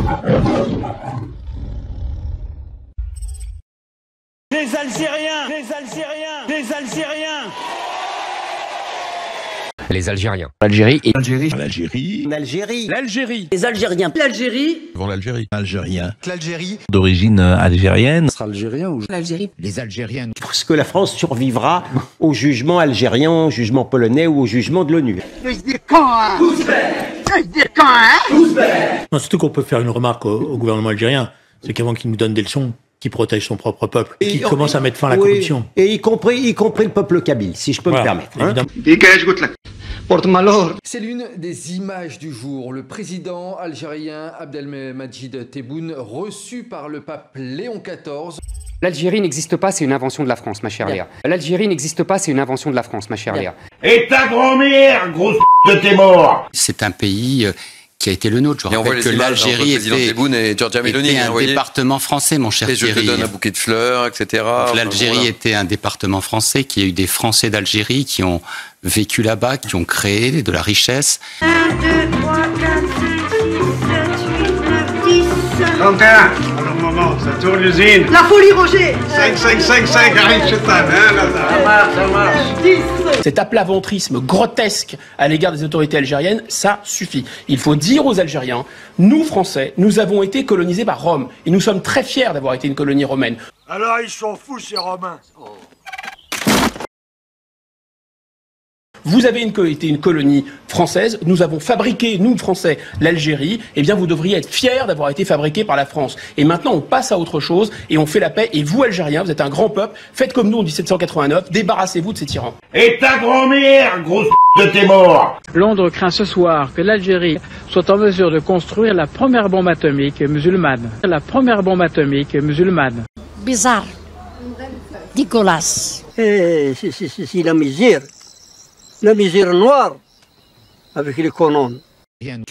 Les Algériens, les Algériens, les Algériens. Les Algériens. L'Algérie et L'Algérie. L'Algérie. L'Algérie. L'Algérie. Les Algériens. L'Algérie. Devant l'Algérie. Algérien. L'Algérie. D'origine algérienne. Algérien ou L'Algérie. Les Algériens. Parce que la France survivra au jugement algérien, au jugement polonais ou au jugement de l'ONU. Non, surtout qu'on peut faire une remarque au gouvernement algérien, c'est qu'avant qu'il nous donne des leçons, qu'il protège son propre peuple, qu'il commence à mettre fin à la corruption. Et y compris le peuple kabyle, si je peux me permettre. C'est l'une des images du jour. Le président algérien Abdelmajid Tebboune reçu par le pape Léon XIV. L'Algérie n'existe pas, c'est une invention de la France, ma chère Léa. L'Algérie n'existe pas, c'est une invention de la France, ma chère Léa. Et ta grand-mère, grosse de tes morts. C'est un pays qui a été le nôtre. Je rappelle que l'Algérie était un département français, mon cher Thierry. Et je te donne un bouquet de fleurs, etc. L'Algérie était un département français, qui a eu des Français d'Algérie qui ont vécu là-bas, qui ont créé de la richesse. 1, 2, 3, 4, 5, 6, 7, 8, 9, 10. 31. Alors maman, ça tourne l'usine. La folie Roger. 5, 5, 5, 5, arrête chetan, hein, là, ça marche, ça marche. 10. Cet aplaventrisme grotesque à l'égard des autorités algériennes, ça suffit. Il faut dire aux Algériens, nous Français, nous avons été colonisés par Rome et nous sommes très fiers d'avoir été une colonie romaine. Alors ils s'en foutent ces Romains. Vous avez été une colonie française, nous avons fabriqué, nous Français, l'Algérie, eh bien vous devriez être fiers d'avoir été fabriqués par la France. Et maintenant on passe à autre chose et on fait la paix. Et vous Algériens, vous êtes un grand peuple, faites comme nous en 1789, débarrassez-vous de ces tyrans. Et ta grand-mère, grosse de tes morts. Londres craint ce soir que l'Algérie soit en mesure de construire la première bombe atomique musulmane. La première bombe atomique musulmane. Bizarre. Dégueulasse. C'est la misère. La misère noire avec les colons.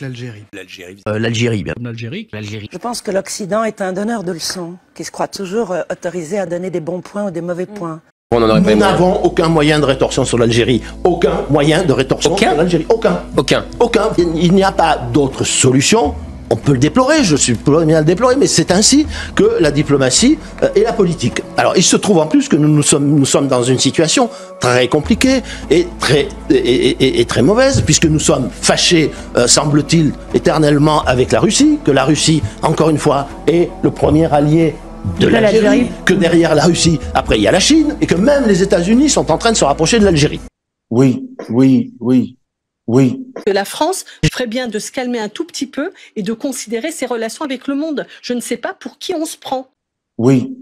L'Algérie. L'Algérie, bien. L'Algérie. Je pense que l'Occident est un donneur de leçons, qui se croit toujours autorisé à donner des bons points ou des mauvais points. Nous n'avons aucun moyen de rétorsion sur l'Algérie. Aucun moyen de rétorsion sur l'Algérie. Aucun. Il n'y a pas d'autre solution. On peut le déplorer, je suis le premier à le déplorer, mais c'est ainsi que la diplomatie et la politique. Alors, il se trouve en plus que nous sommes dans une situation très compliquée et très mauvaise, puisque nous sommes fâchés, semble-t-il, éternellement avec la Russie, que la Russie, encore une fois, est le premier allié de l'Algérie, que derrière la Russie, après, il y a la Chine, et que même les États-Unis sont en train de se rapprocher de l'Algérie. Oui. La France ferait bien de se calmer un tout petit peu et de considérer ses relations avec le monde. Je ne sais pas pour qui on se prend. Oui.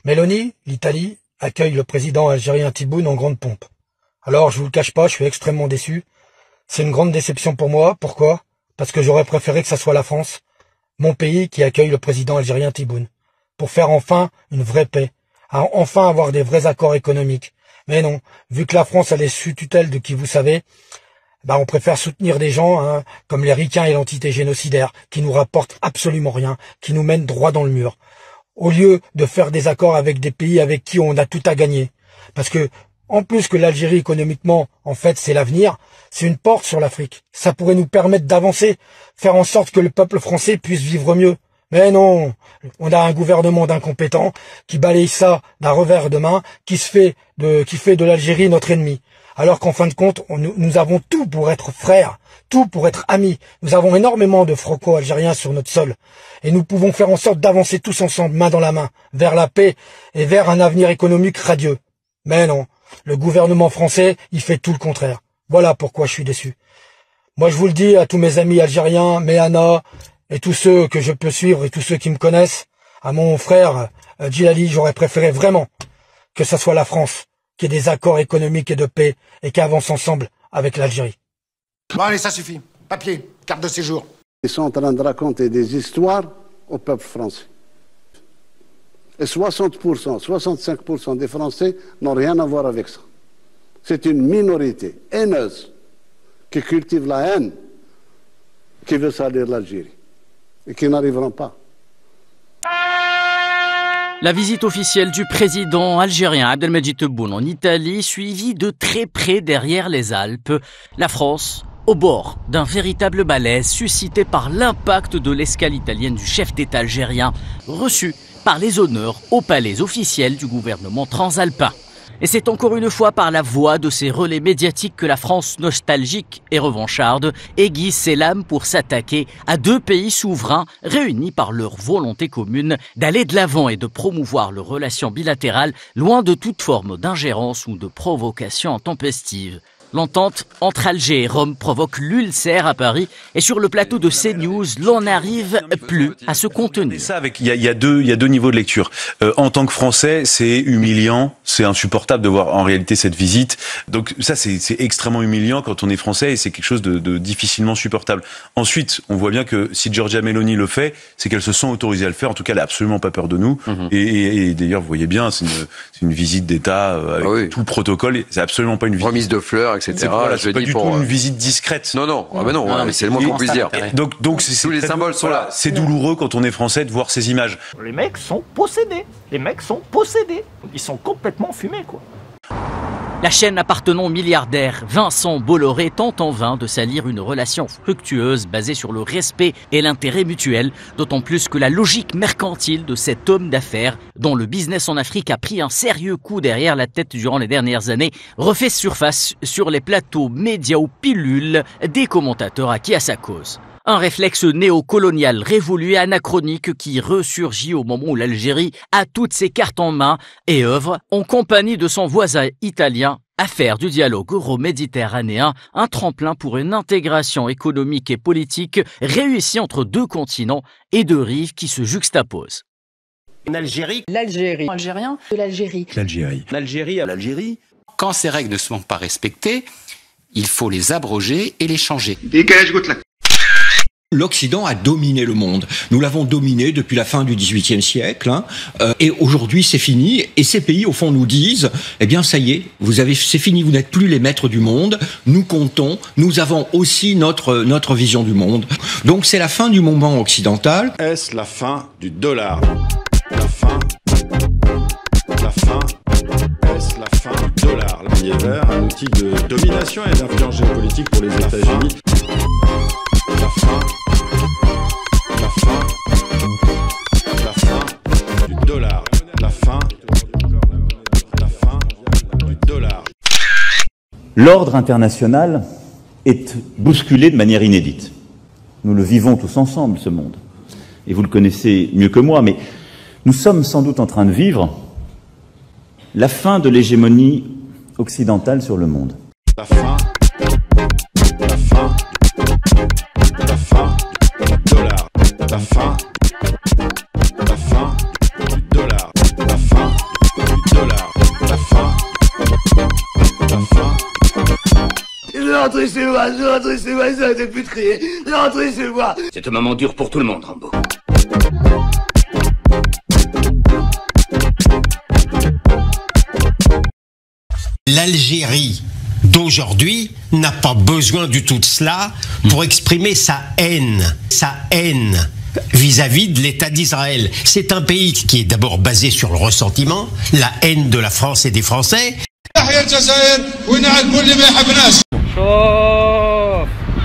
Mélanie, l'Italie, accueille le président algérien Tebboune en grande pompe. Alors, je vous le cache pas, je suis extrêmement déçu. C'est une grande déception pour moi. Pourquoi? Parce que j'aurais préféré que ça soit la France, mon pays, qui accueille le président algérien Tebboune, pour faire enfin une vraie paix, enfin avoir des vrais accords économiques. Mais non, vu que la France elle est sous tutelle de qui vous savez, on préfère soutenir des gens comme les ricains et l'entité génocidaire, qui nous rapportent absolument rien, qui nous mènent droit dans le mur, au lieu de faire des accords avec des pays avec qui on a tout à gagner. Parce que, en plus que l'Algérie économiquement, en fait, c'est l'avenir, c'est une porte sur l'Afrique. Ça pourrait nous permettre d'avancer, faire en sorte que le peuple français puisse vivre mieux. Mais non, on a un gouvernement d'incompétents qui balaye ça d'un revers de main, qui fait de l'Algérie notre ennemi. Alors qu'en fin de compte, nous avons tout pour être frères, tout pour être amis. Nous avons énormément de franco-algériens sur notre sol. Et nous pouvons faire en sorte d'avancer tous ensemble, main dans la main, vers la paix et vers un avenir économique radieux. Mais non, le gouvernement français, il fait tout le contraire. Voilà pourquoi je suis déçu. Moi, je vous le dis à tous mes amis algériens, Méhana, et tous ceux que je peux suivre et tous ceux qui me connaissent, à mon frère Djilali, j'aurais préféré vraiment que ça soit la France qui ait des accords économiques et de paix et qui avance ensemble avec l'Algérie. Bon allez, ça suffit. Papier, carte de séjour. Ils sont en train de raconter des histoires au peuple français. Et 60%, 65% des Français n'ont rien à voir avec ça. C'est une minorité haineuse qui cultive la haine, qui veut salir l'Algérie. Et qui n'arriveront pas. La visite officielle du président algérien Abdelmadjid Tebboune en Italie, suivie de très près derrière les Alpes. La France, au bord d'un véritable malaise suscité par l'impact de l'escale italienne du chef d'État algérien, reçu par les honneurs au palais officiel du gouvernement transalpin. Et c'est encore une fois par la voix de ces relais médiatiques que la France nostalgique et revancharde aiguise ses lames pour s'attaquer à deux pays souverains réunis par leur volonté commune d'aller de l'avant et de promouvoir leurs relations bilatérales loin de toute forme d'ingérence ou de provocation intempestive. L'entente entre Alger et Rome provoque l'ulcère à Paris et sur le plateau de CNews, l'on n'arrive plus à se contenir. Il y a deux niveaux de lecture. En tant que Français, c'est humiliant, c'est insupportable de voir en réalité cette visite. Donc ça, c'est extrêmement humiliant quand on est Français et c'est quelque chose de difficilement supportable. Ensuite, on voit bien que si Giorgia Meloni le fait, c'est qu'elle se sent autorisée à le faire. En tout cas, elle n'a absolument pas peur de nous. Et d'ailleurs, vous voyez bien, c'est une visite d'État avec tout le protocole. C'est absolument pas une visite. Remise de fleurs, etc. C'est pas du tout une visite discrète. Non. Ah ben non, mais c'est le moins qu'on puisse dire. Donc tous les symboles sont là. C'est douloureux quand on est Français de voir ces images. Les mecs sont possédés. Ils sont complètement fumés, quoi. La chaîne appartenant au milliardaire Vincent Bolloré tente en vain de salir une relation fructueuse basée sur le respect et l'intérêt mutuel, d'autant plus que la logique mercantile de cet homme d'affaires, dont le business en Afrique a pris un sérieux coup derrière la tête durant les dernières années, refait surface sur les plateaux médias aux pilules des commentateurs acquis à sa cause. Un réflexe néocolonial révolu et anachronique qui ressurgit au moment où l'Algérie a toutes ses cartes en main et œuvre, en compagnie de son voisin italien, à faire du dialogue euro-méditerranéen un tremplin pour une intégration économique et politique réussie entre deux continents et deux rives qui se juxtaposent. L'Algérie. Algérien de l'Algérie. L'Algérie. Quand ces règles ne sont pas respectées, il faut les abroger et les changer. L'Occident a dominé le monde. Nous l'avons dominé depuis la fin du XVIIIe siècle. Et aujourd'hui, c'est fini. Et ces pays, au fond, nous disent, eh bien, ça y est, c'est fini, vous n'êtes plus les maîtres du monde. Nous comptons. Nous avons aussi notre vision du monde. Donc, c'est la fin du moment occidental. Est-ce la fin du dollar? Est-ce la fin du dollar? L'année vert, un outil de domination et d'influence géopolitique pour les États-Unis. La fin du dollar. La fin du dollar. L'ordre international est bousculé de manière inédite. Nous le vivons tous ensemble, ce monde. Et vous le connaissez mieux que moi, mais nous sommes sans doute en train de vivre la fin de l'hégémonie occidentale sur le monde. La fin du dollar. La fin du dollar. La fin du dollar. La fin. Rentrez chez moi, ça n'arrêtez plus de crier. Rentrez chez moi. C'est un moment dur pour tout le monde, Rambo. L'Algérie d'aujourd'hui n'a pas besoin du tout de cela pour exprimer sa haine vis-à-vis de l'État d'Israël. C'est un pays qui est d'abord basé sur le ressentiment, la haine de la France et des Français.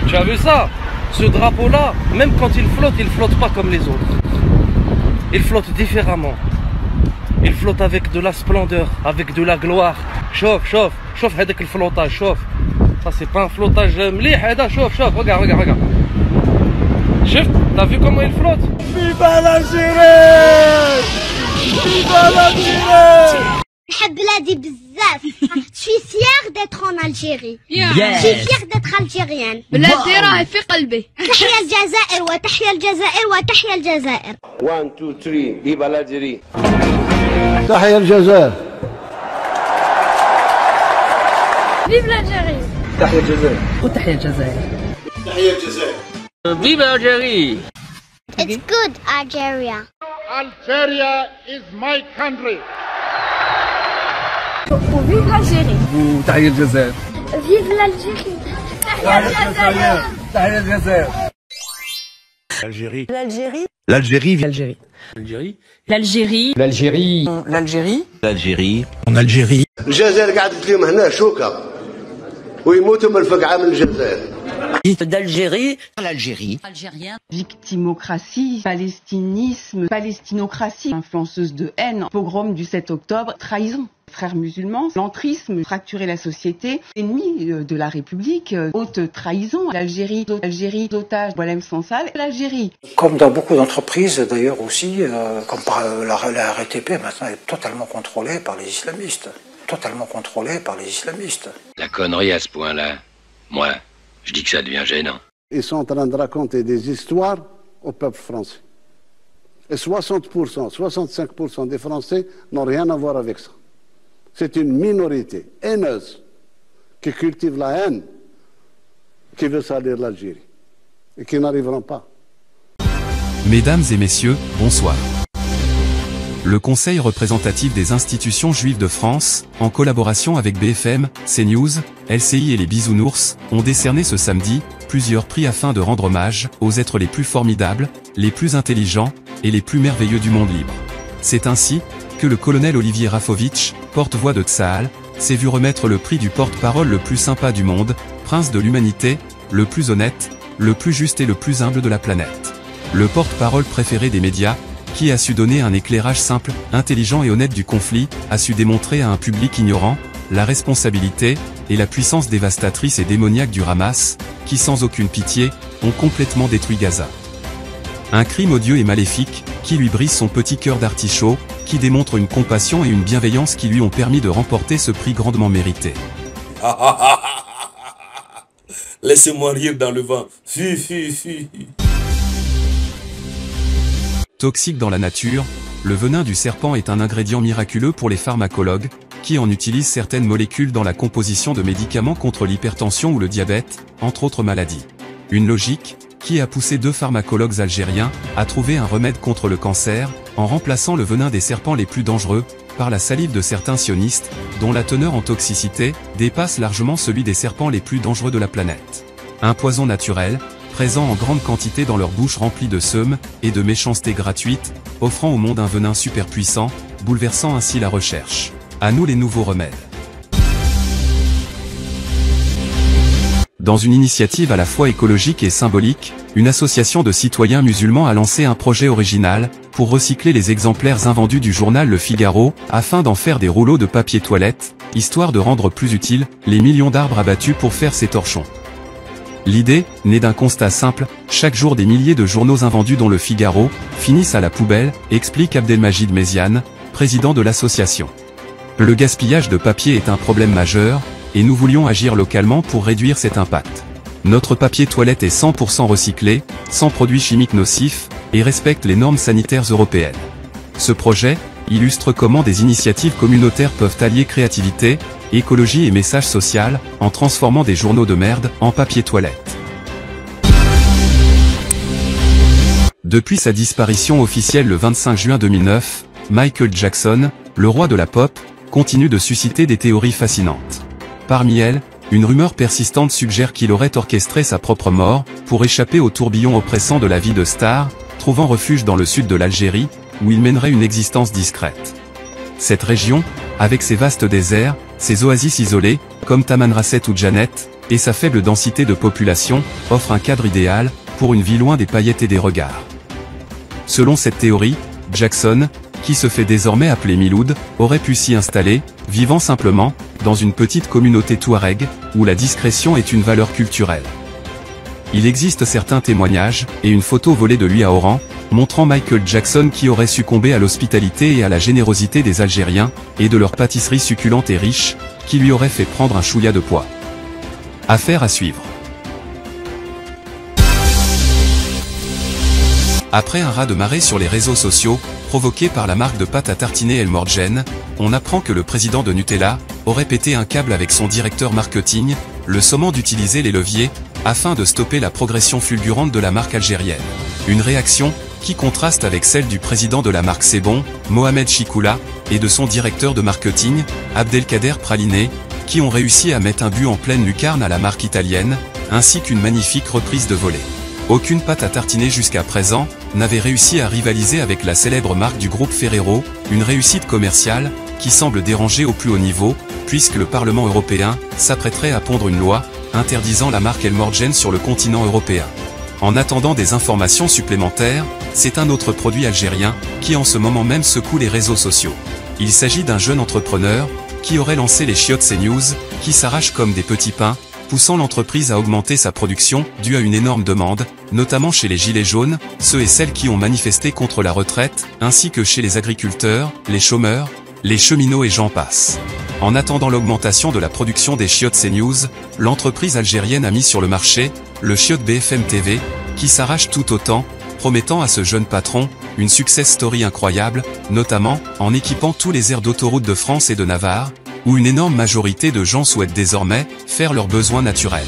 Tu as vu ça? Ce drapeau-là, même quand il flotte pas comme les autres. Il flotte différemment. Il flotte avec de la splendeur, avec de la gloire. Chauffe, هذاك le flottage, chauffe. Ça c'est pas un flottage مليح هذا, chauffe, regarde. Chef, t'as vu comment il flotte? Viva l'Algérie! Viva l'Algérie! نحب بلادي بزاف. Je suis fière d'être en Algérie. Je suis fière d'être algérienne. بلادي راهي في قلبي. تحيا الجزائر وتحيا الجزائر وتحيا الجزائر. 1 2 3 viva l'Algérie. تحيا الجزائر. Vive l'Algérie. تحيا الجزائر. وتحيا الجزائر. تحيا الجزائر. Vive l'Algérie. It's good, Algeria. Algeria is my country. Vive l'Algérie. وتحيا الجزائر. Vive l'Algérie. تحيا الجزائر. تحيا الجزائر. L'Algérie. L'Algérie. L'Algérie. L'Algérie. L'Algérie. L'Algérie. L'Algérie. L'Algérie. En Algérie. الجزائر قعدت لهم هنا شوكة ويموتوا من الفقعة من الجزائر. D'Algérie. L'Algérie. Algérien. Victimocratie, palestinisme, palestinocratie, influenceuse de haine, pogrom du 7 octobre, trahison. Frères musulmans, l'entrisme, fracturer la société, ennemi de la République, haute trahison, l'Algérie, d'otages, Boualem Sansal, l'Algérie. Comme dans beaucoup d'entreprises d'ailleurs aussi, comme par la RATP maintenant est totalement contrôlée par les islamistes. Totalement contrôlée par les islamistes. La connerie à ce point-là, moi, je dis que ça devient gênant. Ils sont en train de raconter des histoires au peuple français. Et 60%, 65% des Français n'ont rien à voir avec ça. C'est une minorité haineuse qui cultive la haine, qui veut salir l'Algérie et qui n'arriveront pas. Mesdames et messieurs, bonsoir. Le Conseil représentatif des institutions juives de France, en collaboration avec BFM, CNews, LCI et les Bisounours, ont décerné ce samedi plusieurs prix afin de rendre hommage aux êtres les plus formidables, les plus intelligents et les plus merveilleux du monde libre. C'est ainsi que le colonel Olivier Rafovitch, porte-voix de Tsahal, s'est vu remettre le prix du porte-parole le plus sympa du monde, prince de l'humanité, le plus honnête, le plus juste et le plus humble de la planète. Le porte-parole préféré des médias, qui a su donner un éclairage simple, intelligent et honnête du conflit, a su démontrer à un public ignorant la responsabilité et la puissance dévastatrice et démoniaque du Hamas, qui sans aucune pitié, ont complètement détruit Gaza. Un crime odieux et maléfique, qui lui brise son petit cœur d'artichaut, qui démontre une compassion et une bienveillance qui lui ont permis de remporter ce prix grandement mérité. Laissez-moi rire dans le vent. Fi. Toxique dans la nature, le venin du serpent est un ingrédient miraculeux pour les pharmacologues, qui en utilisent certaines molécules dans la composition de médicaments contre l'hypertension ou le diabète, entre autres maladies. Une logique qui a poussé deux pharmacologues algériens à trouver un remède contre le cancer, en remplaçant le venin des serpents les plus dangereux, par la salive de certains sionistes, dont la teneur en toxicité dépasse largement celui des serpents les plus dangereux de la planète. Un poison naturel, présent en grande quantité dans leur bouche remplie de seum et de méchanceté gratuite, offrant au monde un venin super puissant, bouleversant ainsi la recherche. À nous les nouveaux remèdes. Dans une initiative à la fois écologique et symbolique, une association de citoyens musulmans a lancé un projet original pour recycler les exemplaires invendus du journal Le Figaro, afin d'en faire des rouleaux de papier toilette, histoire de rendre plus utiles les millions d'arbres abattus pour faire ces torchons. L'idée, née d'un constat simple, chaque jour des milliers de journaux invendus dont Le Figaro, finissent à la poubelle, explique Abdelmajid Méziane, président de l'association. Le gaspillage de papier est un problème majeur, et nous voulions agir localement pour réduire cet impact. Notre papier toilette est 100% recyclé, sans produits chimiques nocifs, et respecte les normes sanitaires européennes. Ce projet illustre comment des initiatives communautaires peuvent allier créativité, écologie et message social, en transformant des journaux de merde en papier toilette. Depuis sa disparition officielle le 25 juin 2009, Michael Jackson, le roi de la pop, continue de susciter des théories fascinantes. Parmi elles, une rumeur persistante suggère qu'il aurait orchestré sa propre mort, pour échapper au tourbillon oppressant de la vie de star, trouvant refuge dans le sud de l'Algérie, où il mènerait une existence discrète. Cette région, avec ses vastes déserts, ses oasis isolées, comme Tamanrasset ou Janet, et sa faible densité de population, offre un cadre idéal, pour une vie loin des paillettes et des regards. Selon cette théorie, Jackson, qui se fait désormais appeler Miloud, aurait pu s'y installer, vivant simplement, dans une petite communauté touareg, où la discrétion est une valeur culturelle. Il existe certains témoignages, et une photo volée de lui à Oran, montrant Michael Jackson qui aurait succombé à l'hospitalité et à la générosité des Algériens, et de leur pâtisserie succulente et riche, qui lui aurait fait prendre un chouïa de poids. Affaire à suivre. Après un raz-de-marée sur les réseaux sociaux, provoqué par la marque de pâte à tartiner El Morgen, on apprend que le président de Nutella aurait pété un câble avec son directeur marketing, le sommant d'utiliser les leviers, afin de stopper la progression fulgurante de la marque algérienne. Une réaction qui contraste avec celle du président de la marque C'est Bon, Mohamed Chikoula, et de son directeur de marketing, Abdelkader Praliné, qui ont réussi à mettre un but en pleine lucarne à la marque italienne, ainsi qu'une magnifique reprise de volée. Aucune pâte à tartiner jusqu'à présent, n'avait réussi à rivaliser avec la célèbre marque du groupe Ferrero, une réussite commerciale qui semble déranger au plus haut niveau, puisque le Parlement européen s'apprêterait à pondre une loi interdisant la marque Elmorgen sur le continent européen. En attendant des informations supplémentaires, c'est un autre produit algérien qui en ce moment même secoue les réseaux sociaux. Il s'agit d'un jeune entrepreneur qui aurait lancé les chiottes CNews, qui s'arrachent comme des petits pains, poussant l'entreprise à augmenter sa production due à une énorme demande, notamment chez les gilets jaunes, ceux et celles qui ont manifesté contre la retraite, ainsi que chez les agriculteurs, les chômeurs, les cheminots et j'en passe. En attendant l'augmentation de la production des chiottes CNews, l'entreprise algérienne a mis sur le marché le chiotte BFM TV, qui s'arrache tout autant, promettant à ce jeune patron une success story incroyable, notamment en équipant tous les aires d'autoroute de France et de Navarre, où une énorme majorité de gens souhaitent désormais faire leurs besoins naturels.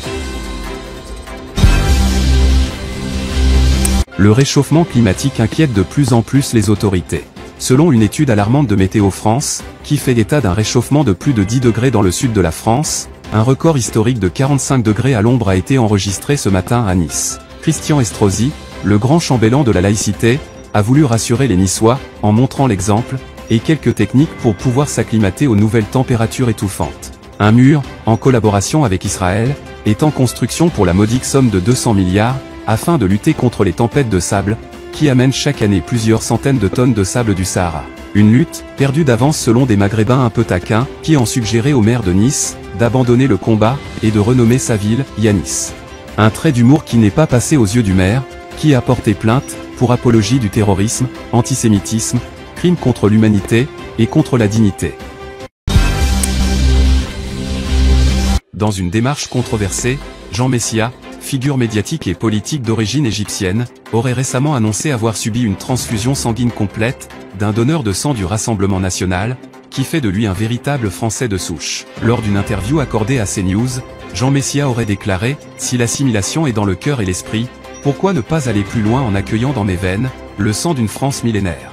Le réchauffement climatique inquiète de plus en plus les autorités. Selon une étude alarmante de Météo France, qui fait état d'un réchauffement de plus de 10 degrés dans le sud de la France, un record historique de 45 degrés à l'ombre a été enregistré ce matin à Nice. Christian Estrosi, le grand chambellan de la laïcité, a voulu rassurer les Niçois, en montrant l'exemple, et quelques techniques pour pouvoir s'acclimater aux nouvelles températures étouffantes. Un mur, en collaboration avec Israël, est en construction pour la modique somme de 200 milliards, afin de lutter contre les tempêtes de sable, qui amènent chaque année plusieurs centaines de tonnes de sable du Sahara. Une lutte, perdue d'avance selon des Maghrébins un peu taquins, qui ont suggéré au maire de Nice, d'abandonner le combat, et de renommer sa ville, Yanis. Un trait d'humour qui n'est pas passé aux yeux du maire, qui a porté plainte, pour apologie du terrorisme, antisémitisme, crimes contre l'humanité, et contre la dignité. Dans une démarche controversée, Jean Messia, figure médiatique et politique d'origine égyptienne, aurait récemment annoncé avoir subi une transfusion sanguine complète, d'un donneur de sang du Rassemblement National, qui fait de lui un véritable Français de souche. Lors d'une interview accordée à CNews, Jean Messia aurait déclaré « Si l'assimilation est dans le cœur et l'esprit, pourquoi ne pas aller plus loin en accueillant dans mes veines, le sang d'une France millénaire ?»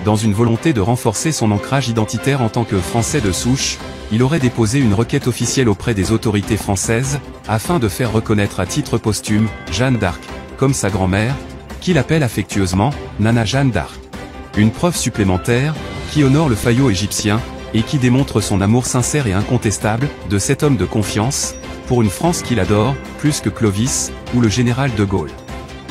Dans une volonté de renforcer son ancrage identitaire en tant que Français de souche, il aurait déposé une requête officielle auprès des autorités françaises, afin de faire reconnaître à titre posthume, Jeanne d'Arc, comme sa grand-mère, qu'il appelle affectueusement, Nana Jeanne d'Arc. Une preuve supplémentaire, qui honore le faillot égyptien, et qui démontre son amour sincère et incontestable, de cet homme de confiance, pour une France qu'il adore, plus que Clovis, ou le général de Gaulle.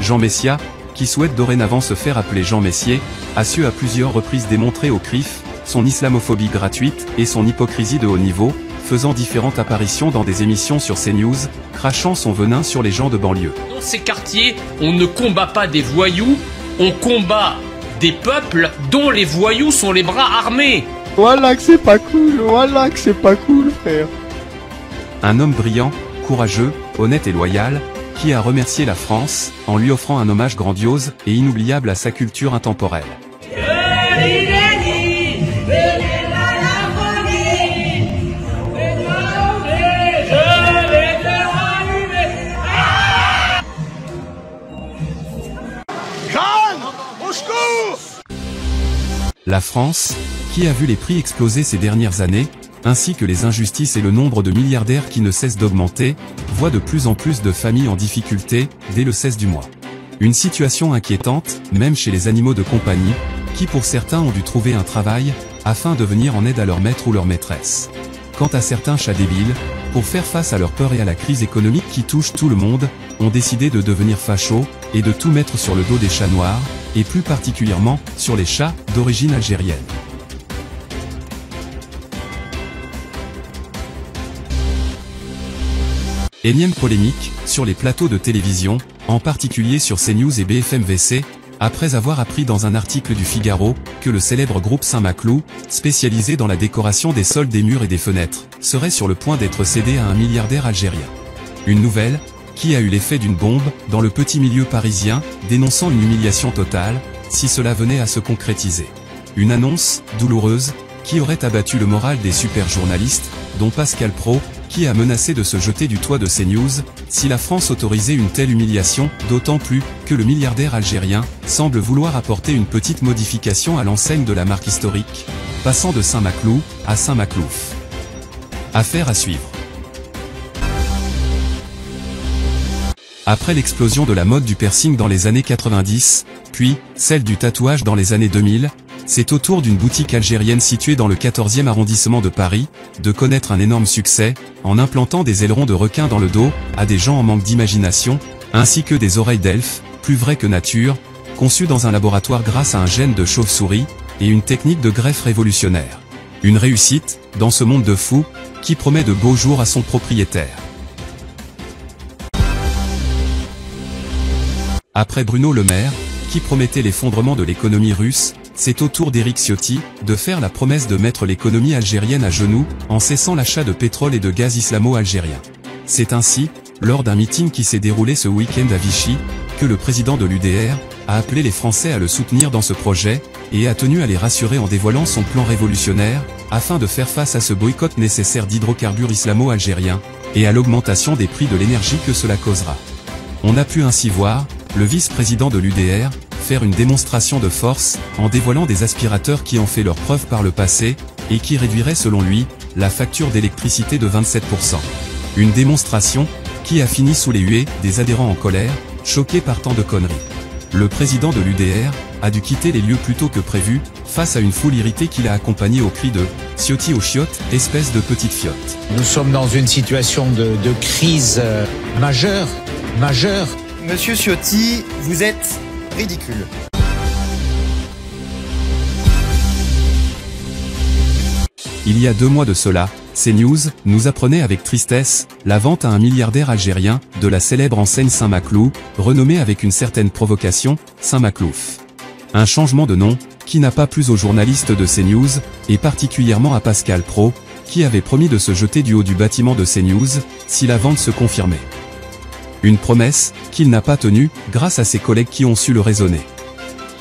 Jean Messia, qui souhaite dorénavant se faire appeler Jean Messier, a su à plusieurs reprises démontrer au CRIF, son islamophobie gratuite, et son hypocrisie de haut niveau, faisant différentes apparitions dans des émissions sur CNews, crachant son venin sur les gens de banlieue. Dans ces quartiers, on ne combat pas des voyous, on combat des peuples dont les voyous sont les bras armés. Voilà que c'est pas cool, voilà que c'est pas cool, frère. Un homme brillant, courageux, honnête et loyal, qui a remercié la France, en lui offrant un hommage grandiose et inoubliable à sa culture intemporelle. La France, qui a vu les prix exploser ces dernières années, ainsi que les injustices et le nombre de milliardaires qui ne cessent d'augmenter, voit de plus en plus de familles en difficulté, dès le 16 du mois. Une situation inquiétante, même chez les animaux de compagnie, qui pour certains ont dû trouver un travail, afin de venir en aide à leur maître ou leur maîtresse. Quant à certains chats débiles, pour faire face à leur peur et à la crise économique qui touche tout le monde, ont décidé de devenir fachos, et de tout mettre sur le dos des chats noirs, et plus particulièrement, sur les chats d'origine algérienne. Énième polémique, sur les plateaux de télévision, en particulier sur CNews et BFM VC, après avoir appris dans un article du Figaro, que le célèbre groupe Saint-Maclou, spécialisé dans la décoration des sols des murs et des fenêtres, serait sur le point d'être cédé à un milliardaire algérien. Une nouvelle, qui a eu l'effet d'une bombe, dans le petit milieu parisien, dénonçant une humiliation totale, si cela venait à se concrétiser. Une annonce, douloureuse, qui aurait abattu le moral des super journalistes, dont Pascal Praud, qui a menacé de se jeter du toit de CNews, si la France autorisait une telle humiliation, d'autant plus, que le milliardaire algérien, semble vouloir apporter une petite modification à l'enseigne de la marque historique, passant de Saint-Maclou, à Saint-Maclouf. Affaire à suivre. Après l'explosion de la mode du piercing dans les années 90, puis celle du tatouage dans les années 2000, c'est au tour d'une boutique algérienne située dans le 14e arrondissement de Paris, de connaître un énorme succès, en implantant des ailerons de requin dans le dos, à des gens en manque d'imagination, ainsi que des oreilles d'elfe, plus vraies que nature, conçues dans un laboratoire grâce à un gène de chauve-souris, et une technique de greffe révolutionnaire. Une réussite, dans ce monde de fous, qui promet de beaux jours à son propriétaire. Après Bruno Le Maire, qui promettait l'effondrement de l'économie russe, c'est au tour d'Éric Ciotti de faire la promesse de mettre l'économie algérienne à genoux, en cessant l'achat de pétrole et de gaz islamo-algérien. C'est ainsi, lors d'un meeting qui s'est déroulé ce week-end à Vichy, que le président de l'UDR a appelé les Français à le soutenir dans ce projet, et a tenu à les rassurer en dévoilant son plan révolutionnaire, afin de faire face à ce boycott nécessaire d'hydrocarbures islamo-algériens, et à l'augmentation des prix de l'énergie que cela causera. On a pu ainsi voir le vice-président de l'UDR faire une démonstration de force, en dévoilant des aspirateurs qui ont fait leur preuve par le passé, et qui réduiraient selon lui, la facture d'électricité de 27%. Une démonstration, qui a fini sous les huées des adhérents en colère, choqués par tant de conneries. Le président de l'UDR a dû quitter les lieux plus tôt que prévu, face à une foule irritée qui l'a accompagné au cri de « Ciotti aux chiottes, espèce de petite fiotte ». Nous sommes dans une situation de crise majeure. Monsieur Ciotti, vous êtes ridicule. Il y a 2 mois de cela, CNews nous apprenait avec tristesse la vente à un milliardaire algérien de la célèbre enseigne Saint-Maclou, renommée avec une certaine provocation, Saint-Maclouf. Un changement de nom, qui n'a pas plu aux journalistes de CNews, et particulièrement à Pascal Praud, qui avait promis de se jeter du haut du bâtiment de CNews, si la vente se confirmait. Une promesse, qu'il n'a pas tenue, grâce à ses collègues qui ont su le raisonner.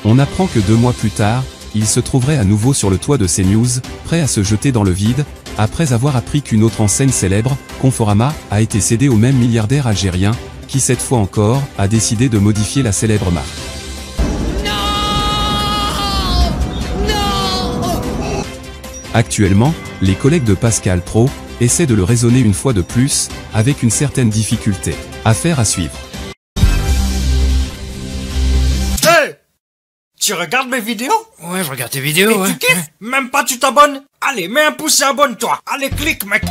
On apprend que 2 mois plus tard, il se trouverait à nouveau sur le toit de CNews, prêt à se jeter dans le vide, après avoir appris qu'une autre enseigne célèbre, Conforama, a été cédée au même milliardaire algérien, qui cette fois encore, a décidé de modifier la célèbre marque. Actuellement, les collègues de Pascal Praud essaient de le raisonner une fois de plus, avec une certaine difficulté. Affaire à suivre. Hey! Tu regardes mes vidéos? Ouais, je regarde tes vidéos, mais tu kiffes? Même pas tu t'abonnes? Allez, mets un pouce et abonne-toi. Allez, clique, mec.